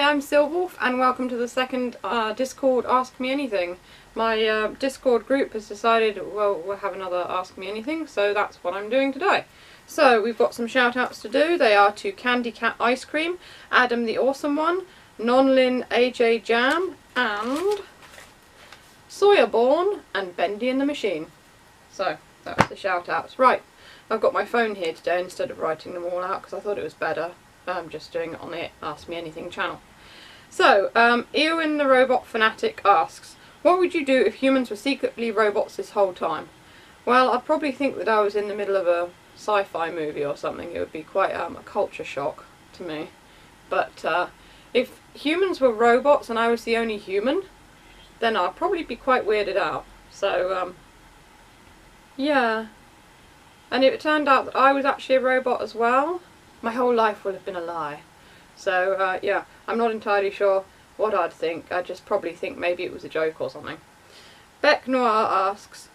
I'm Silwolf and welcome to the second Discord Ask Me Anything. My Discord group has decided, well, we'll have another Ask Me Anything, so that's what I'm doing today. So, we've got some shout outs to do. They are to Candy Cat Ice Cream, Adam the Awesome One, Nonlin AJ Jam, and Sawyerborn and Bendy and the Machine. So, that's the shout outs. Right, I've got my phone here today instead of writing them all out because I thought it was better just doing it on the Ask Me Anything channel. So, Eowyn the Robot Fanatic asks, what would you do if humans were secretly robots this whole time? Well, I'd probably think that I was in the middle of a sci-fi movie or something. It would be quite a culture shock to me. But if humans were robots and I was the only human, then I'd probably be quite weirded out. So, yeah. And if it turned out that I was actually a robot as well, my whole life would have been a lie. So, yeah, I'm not entirely sure what I'd think. I'd just probably think maybe it was a joke or something. Beck Noir asks,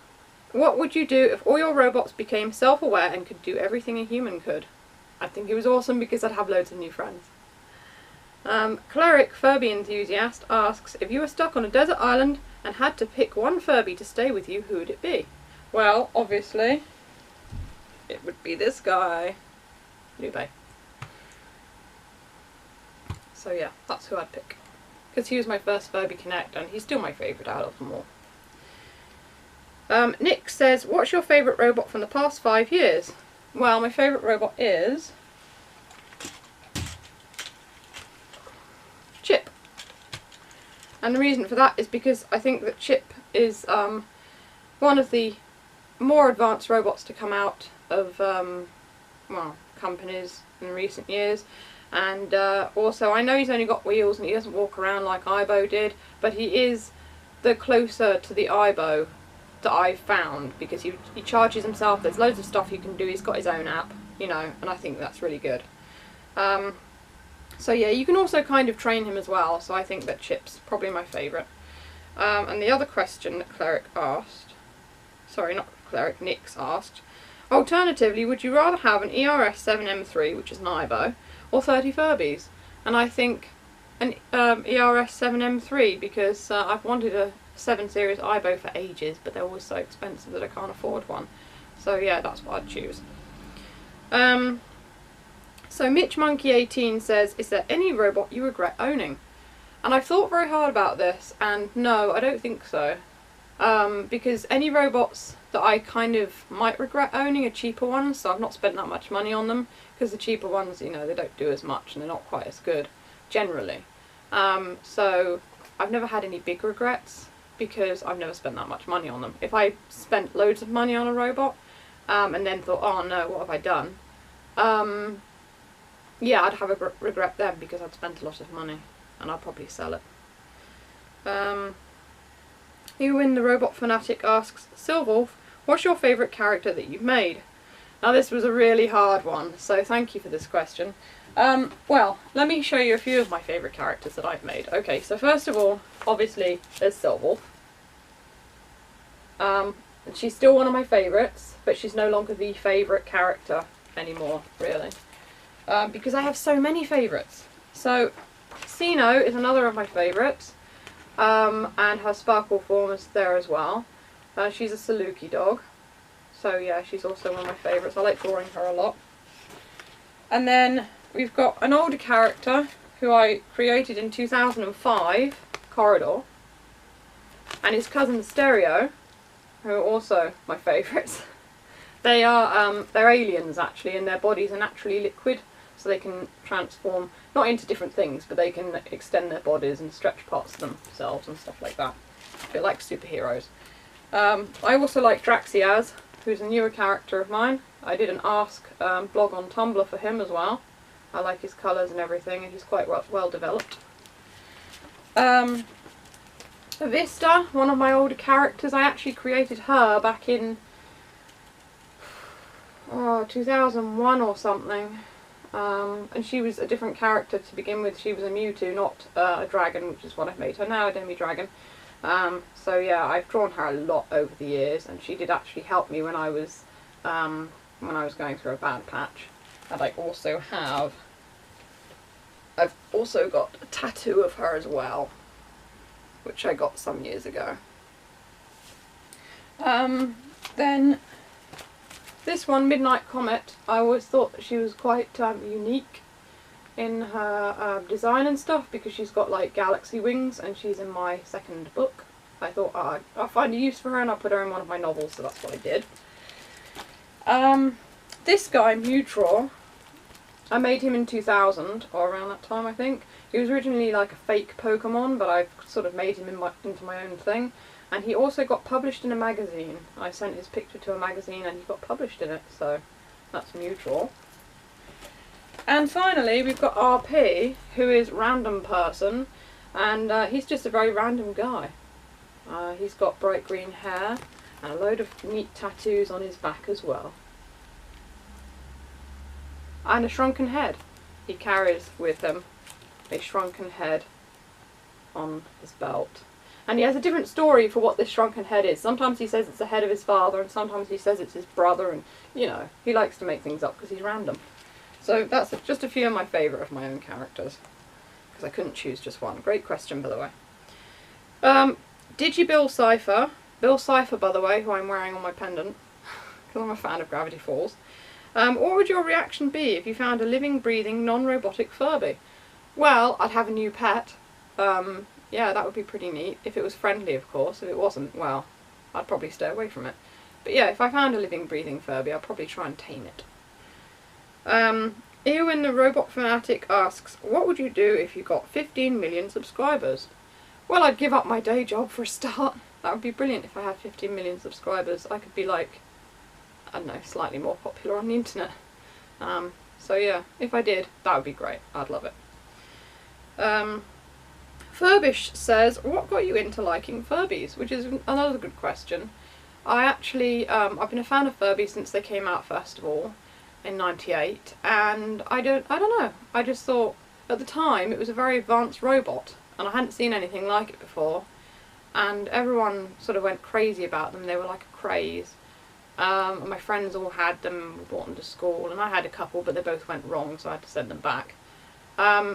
what would you do if all your robots became self-aware and could do everything a human could? I'd think it was awesome because I'd have loads of new friends. Cleric Furby Enthusiast asks, if you were stuck on a desert island and had to pick one Furby to stay with you, who would it be? Well, obviously, it would be this guy. Lube. So yeah, that's who I'd pick. Because he was my first Furby Connect and he's still my favourite out of them all. Nick says, what's your favourite robot from the past 5 years? Well, my favourite robot is Chip. And the reason for that is because I think that Chip is one of the more advanced robots to come out of, well, companies in recent years. And also, I know he's only got wheels and he doesn't walk around like Ibo did, but he is the closer to the Ibo that I've found, because he charges himself, there's loads of stuff you can do, he's got his own app, you know, and I think that's really good. So yeah, you can also kind of train him as well, so I think that Chip's probably my favourite. And the other question that Cleric asked, sorry, not Cleric, Nick's asked, alternatively, would you rather have an ERS-7M3, which is an Ibo, or 30 Furbies? And I think an ERS-7M3 because I've wanted a 7 Series Ibo for ages, but they're always so expensive that I can't afford one. So yeah, that's what I'd choose. So Mitch Monkey 18 says, is there any robot you regret owning? And I've thought very hard about this, and no, I don't think so. Because any robots that I kind of might regret owning are cheaper ones, so I've not spent that much money on them, because the cheaper ones, you know, they don't do as much and they're not quite as good, generally. So I've never had any big regrets, because I've never spent that much money on them. If I spent loads of money on a robot, and then thought, oh no, what have I done? Yeah, I'd have a regret then, because I'd spent a lot of money, and I'd probably sell it. Eowyn the Robot Fanatic asks, Silwolf, what's your favourite character that you've made? Now this was a really hard one, so thank you for this question. Well, let me show you a few of my favourite characters that I've made. Okay, so first of all, obviously, there's Silwolf. And she's still one of my favourites, but she's no longer the favourite character anymore, really. Because I have so many favourites. So, Sino is another of my favourites. And her sparkle form is there as well. She's a Saluki dog. So yeah, she's also one of my favourites. I like drawing her a lot. And then we've got an older character who I created in 2005, Corridor. And his cousin Stereo, who are also my favourites. They are, they're aliens actually, and their bodies are naturally liquid. So they can transform, not into different things, but they can extend their bodies and stretch parts of themselves and stuff like that. A bit like superheroes. I also like Draxiaz, who's a newer character of mine. I did an Ask blog on Tumblr for him as well. I like his colours and everything, and he's quite well developed. Vista, one of my older characters, I actually created her back in 2001 or something. And she was a different character to begin with. She was a Mewtwo, not a dragon, which is what I've made her now, a demi-dragon. So yeah, I've drawn her a lot over the years, and she did actually help me when I was going through a bad patch. And I also have I've also got a tattoo of her as well, which I got some years ago. Then this one, Midnight Comet, I always thought that she was quite unique in her design and stuff, because she's got like galaxy wings and she's in my second book. I thought I'll find a use for her and I'll put her in one of my novels, so that's what I did. This guy, Mutraw, I made him in 2000, or around that time I think. He was originally like a fake Pokemon, but I've sort of made him into my own thing. And he also got published in a magazine. I sent his picture to a magazine and he got published in it, so that's Mutraw. And finally we've got RP, who is Random Person, and he's just a very random guy. He's got bright green hair and a load of neat tattoos on his back as well. And a shrunken head. He carries with him a shrunken head on his belt. And he has a different story for what this shrunken head is. Sometimes he says it's the head of his father, and sometimes he says it's his brother, and, you know, he likes to make things up because he's random. So that's just a few of my favourite of my own characters, because I couldn't choose just one. Great question, by the way. Bill Cipher. Bill Cipher, by the way, who I'm wearing on my pendant, because I'm a fan of Gravity Falls. What would your reaction be if you found a living, breathing, non-robotic Furby? Well, I'd have a new pet. Yeah, that would be pretty neat. If it was friendly, of course. If it wasn't, well, I'd probably stay away from it. But yeah, if I found a living, breathing Furby, I'd probably try and tame it. Eowyn the Robot Fanatic asks, what would you do if you got 15 million subscribers? Well, I'd give up my day job for a start. That would be brilliant if I had 15 million subscribers. I could be like, I don't know, slightly more popular on the internet. So yeah, if I did, that would be great. I'd love it. Furbish says, what got you into liking Furbies? Which is another good question. I actually, I've been a fan of Furby since they came out first of all, in '98, and I don't know, I just thought, at the time, it was a very advanced robot, and I hadn't seen anything like it before, and everyone sort of went crazy about them. They were like a craze. And my friends all had them, brought them to school, and I had a couple, but they both went wrong, so I had to send them back.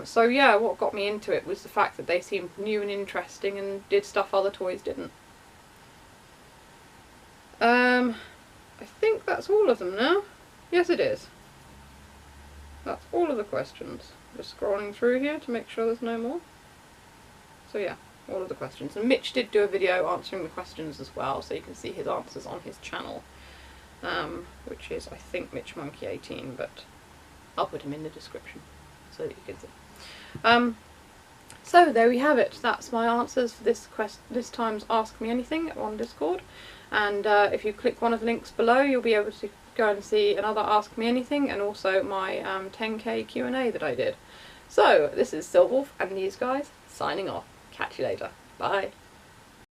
So yeah, what got me into it was the fact that they seemed new and interesting and did stuff other toys didn't. I think that's all of them now. Yes, it is. That's all of the questions. Just scrolling through here to make sure there's no more. So yeah, all of the questions. And Mitch did do a video answering the questions as well, so you can see his answers on his channel. Which is, I think, Mitch Monkey 18, but I'll put him in the description so that you can see. So there we have it. That's my answers for this time's Ask Me Anything on Discord. And if you click one of the links below, you'll be able to go and see another Ask Me Anything, and also my 10k Q&A that I did. So this is Silverwolf and these guys signing off. Catch you later. Bye.